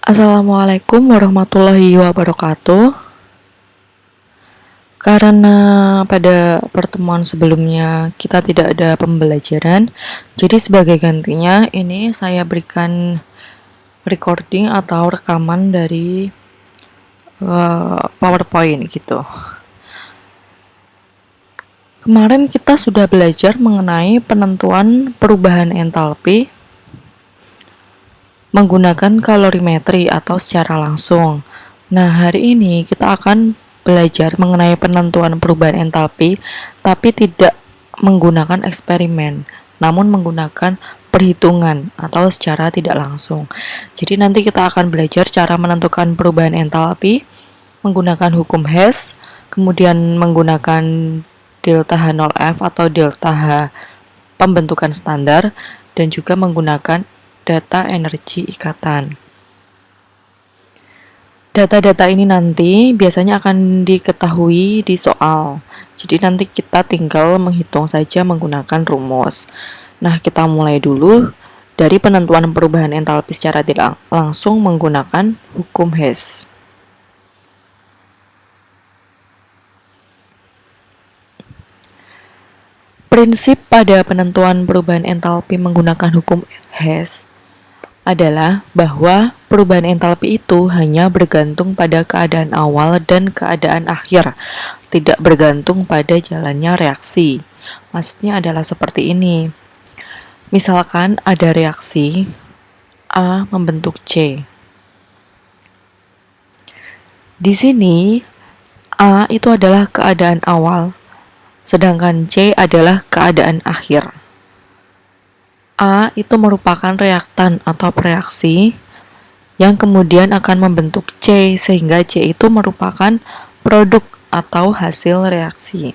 Assalamualaikum warahmatullahi wabarakatuh. Karena pada pertemuan sebelumnya kita tidak ada pembelajaran, jadi sebagai gantinya ini saya berikan recording atau rekaman dari PowerPoint gitu. Kemarin kita sudah belajar mengenai penentuan perubahan entalpi menggunakan kalorimetri atau secara langsung. Nah, hari ini kita akan belajar mengenai penentuan perubahan entalpi, tapi tidak menggunakan eksperimen, namun menggunakan perhitungan atau secara tidak langsung. Jadi nanti kita akan belajar cara menentukan perubahan entalpi menggunakan hukum Hess, kemudian menggunakan delta H0F atau delta H pembentukan standar, dan juga menggunakan data energi ikatan. Data-data ini nanti biasanya akan diketahui di soal. Jadi nanti kita tinggal menghitung saja menggunakan rumus. Nah, kita mulai dulu dari penentuan perubahan entalpi secara tidak langsung menggunakan hukum Hess. Prinsip pada penentuan perubahan entalpi menggunakan hukum Hess adalah bahwa perubahan entalpi itu hanya bergantung pada keadaan awal dan keadaan akhir, tidak bergantung pada jalannya reaksi. Maksudnya adalah seperti ini. Misalkan ada reaksi A membentuk C. Di sini A itu adalah keadaan awal, sedangkan C adalah keadaan akhir. A itu merupakan reaktan atau reaksi yang kemudian akan membentuk C, sehingga C itu merupakan produk atau hasil reaksi.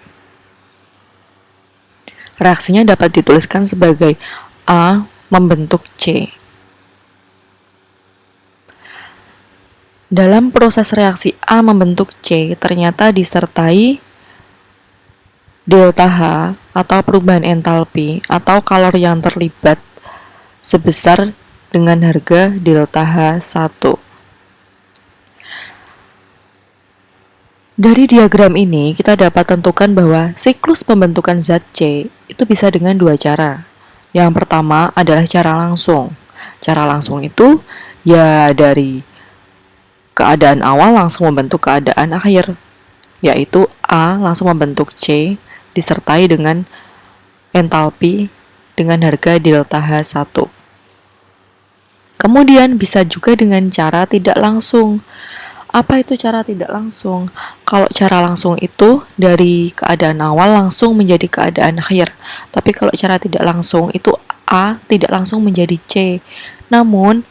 Reaksinya dapat dituliskan sebagai A membentuk C. Dalam proses reaksi A membentuk C, ternyata disertai delta H atau perubahan entalpi atau kalori yang terlibat sebesar dengan harga delta H1. Dari diagram ini kita dapat tentukan bahwa siklus pembentukan zat C itu bisa dengan dua cara. Yang pertama adalah cara langsung. Cara langsung itu ya dari keadaan awal langsung membentuk keadaan akhir, yaitu A langsung membentuk C disertai dengan entalpi dengan harga delta H1. Kemudian bisa juga dengan cara tidak langsung. Apa itu cara tidak langsung? Kalau cara langsung itu dari keadaan awal langsung menjadi keadaan akhir. Tapi kalau cara tidak langsung itu A tidak langsung menjadi C. Namun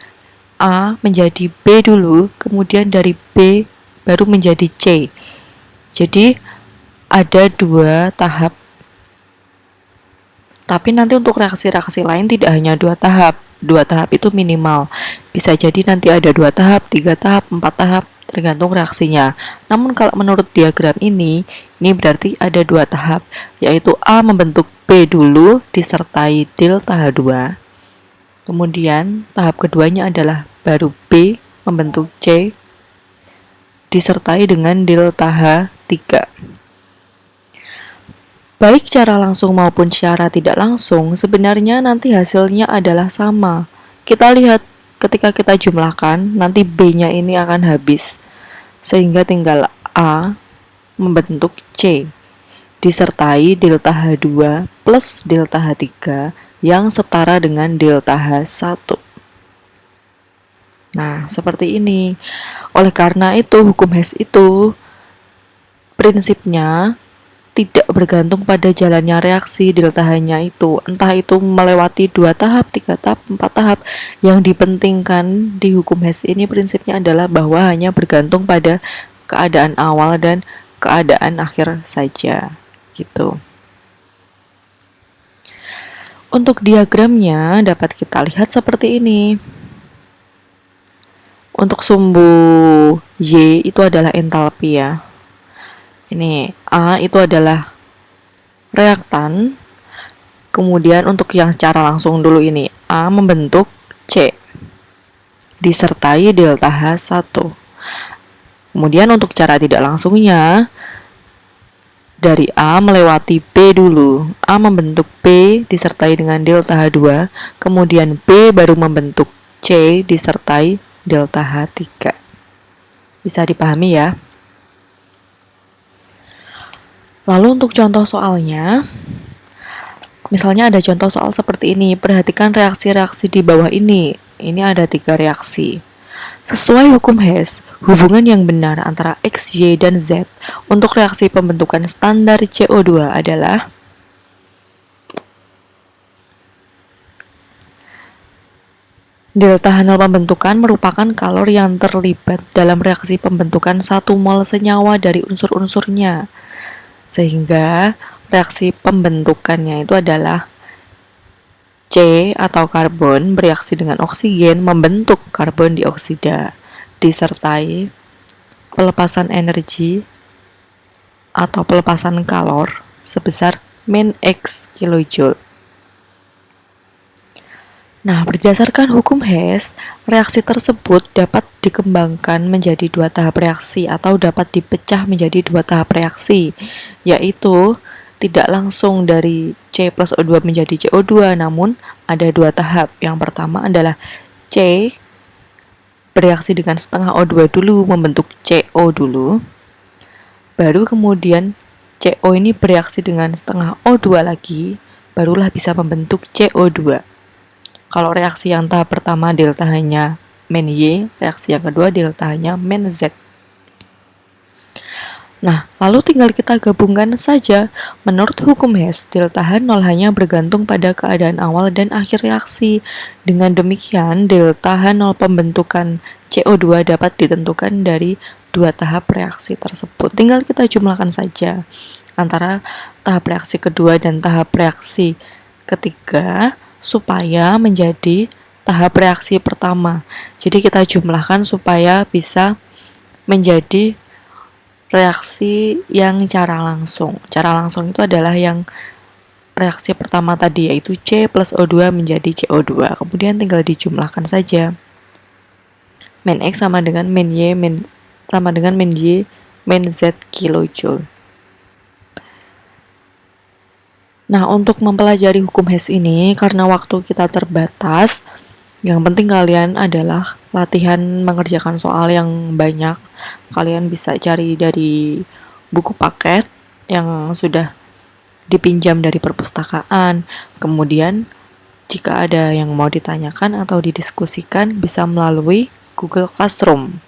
A menjadi B dulu, kemudian dari B baru menjadi C. Jadi ada dua tahap. Tapi nanti untuk reaksi-reaksi lain tidak hanya dua tahap. Dua tahap itu minimal. Bisa jadi nanti ada 2 tahap, 3 tahap, 4 tahap, tergantung reaksinya. Namun kalau menurut diagram ini berarti ada 2 tahap, yaitu A membentuk B dulu disertai delta H2. Kemudian tahap keduanya adalah baru B membentuk C disertai dengan delta H3. Baik cara langsung maupun secara tidak langsung, sebenarnya nanti hasilnya adalah sama. Kita lihat ketika kita jumlahkan, nanti B-nya ini akan habis. Sehingga tinggal A membentuk C, disertai delta H2 plus delta H3 yang setara dengan delta H1. Nah, seperti ini. Oleh karena itu, hukum Hess itu prinsipnya tidak bergantung pada jalannya reaksi delta H-nya itu, entah itu melewati 2 tahap, 3 tahap, 4 tahap. Yang dipentingkan di hukum Hess ini prinsipnya adalah bahwa hanya bergantung pada keadaan awal dan keadaan akhir saja, gitu. Untuk diagramnya dapat kita lihat seperti ini. Untuk sumbu Y itu adalah entalpi ya. Ini A itu adalah reaktan. Kemudian untuk yang secara langsung dulu ini A membentuk C. disertai delta H1. Kemudian untuk cara tidak langsungnya, dari A melewati B dulu. A membentuk B disertai dengan delta H2, kemudian B baru membentuk C disertai delta H3. Bisa dipahami ya? Lalu untuk contoh soalnya, misalnya ada contoh soal seperti ini. Perhatikan reaksi-reaksi di bawah ini. Ini ada 3 reaksi. Sesuai hukum Hess, hubungan yang benar antara X, Y, dan Z untuk reaksi pembentukan standar CO2 adalah delta H0 pembentukan merupakan kalori yang terlibat dalam reaksi pembentukan 1 mol senyawa dari unsur-unsurnya. Sehingga reaksi pembentukannya itu adalah C atau karbon bereaksi dengan oksigen membentuk karbon dioksida disertai pelepasan energi atau pelepasan kalor sebesar min X kilojoule. Nah, berdasarkan hukum Hess, reaksi tersebut dapat dikembangkan menjadi 2 tahap reaksi atau dapat dipecah menjadi 2 tahap reaksi, yaitu tidak langsung dari C plus O2 menjadi CO2, namun ada 2 tahap. Yang pertama adalah C bereaksi dengan setengah O2 dulu, membentuk CO dulu. Baru kemudian CO ini bereaksi dengan setengah O2 lagi, barulah bisa membentuk CO2. Kalau reaksi yang tahap pertama delta H-nya min Y, reaksi yang kedua delta H-nya min Z. Nah, lalu tinggal kita gabungkan saja. Menurut hukum Hess, delta H0 hanya bergantung pada keadaan awal dan akhir reaksi. Dengan demikian, delta H0 pembentukan CO2 dapat ditentukan dari 2 tahap reaksi tersebut. Tinggal kita jumlahkan saja antara tahap reaksi kedua dan tahap reaksi ketiga supaya menjadi tahap reaksi pertama. Jadi kita jumlahkan supaya bisa menjadi reaksi yang cara langsung. Cara langsung itu adalah yang reaksi pertama tadi, yaitu C plus O2 menjadi CO2. Kemudian tinggal dijumlahkan saja. Min X sama dengan min Y min Z kilojoule. Nah, untuk mempelajari hukum Hess ini, karena waktu kita terbatas, yang penting kalian adalah latihan mengerjakan soal yang banyak. Kalian bisa cari dari buku paket yang sudah dipinjam dari perpustakaan. Kemudian, jika ada yang mau ditanyakan atau didiskusikan, bisa melalui Google Classroom.